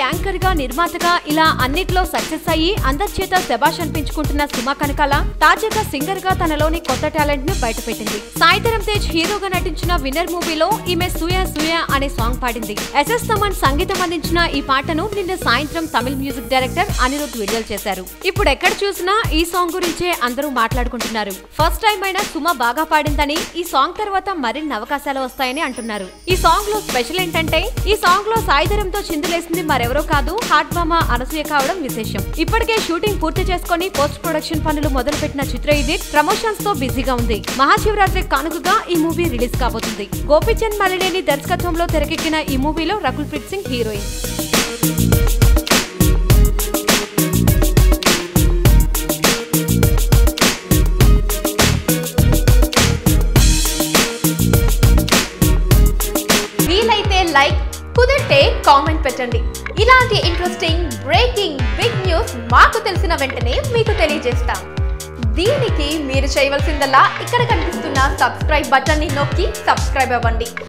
Anchor గా, నిర్మాతగా ఇలా అన్నిట్లో సక్సెస్ అయ్యి అందరి చేత శభాష్ అనిపించుకుంటున్న సుమ కనకాల తాజాగా సింగర్ గా తనలోని కొత్త టాలెంట్ ను బయటపెట్టింది. సాయిధరం తేజ్ హీరోగా నటించిన విన్నర్ మూవీలో ఈమె సూయా సూయా అనే సాంగ్ పాడింది. ఎస్ఎస్ తమన్ సంగీతం అందించిన ఈ పాటను నిన్న సాయంత్రం తమిళ మ్యూజిక్ డైరెక్టర్ అనిరుద్ విడుదల చేశారు. ఇప్పుడు ఎక్కడ చూసినా ఈ సాంగ్ గురించే అందరూ మాట్లాడుకుంటున్నారు. ఫస్ట్ టైం అయినా సుమ బాగా పాడిందని, ఈ సాంగ్ తర్వాత మరిన్ని అవకాశాలు వస్తాయని అంటున్నారు. ఈ సాంగ్ లో స్పెషల్ ఏంటంటే ఈ సాంగ్ లో సాయిధరంతో చిందులేసింది మరెవరో కాదు, హాట్ మామ అనసూయ కావడం విశేషం. ఇప్పటికే షూటింగ్ పూర్తి చేసుకుని పోస్ట్ ప్రొడక్షన్ పనులు మొదలుపెట్టిన చిత్ర ఇది ప్రమోషన్స్ తో బిజీగా ఉంది. మహాశివరాత్రి కానుకగా ఈ మూవీ రిలీజ్ కాబోతుంది. గోపీచంద్ మలినేని దర్శకత్వంలో తెరకెక్కిన ఈ మూవీలో రకుల్ ప్రీత్ సింగ్ హీరోయిన్. వీలైతే లైక్, కుదిరితే కామెంట్ పెట్టండి. ఇలాంటి ఇంట్రెస్టింగ్ బ్రేకింగ్ బిగ్ న్యూస్ మాకు తెలిసిన వెంటనే మీకు తెలియజేస్తాం. దీనికి మీరు చేయవలసిందల్లా ఇక్కడ కనిపిస్తున్న సబ్స్క్రైబ్ బటన్ ని నొక్కి సబ్స్క్రైబ్ అవ్వండి.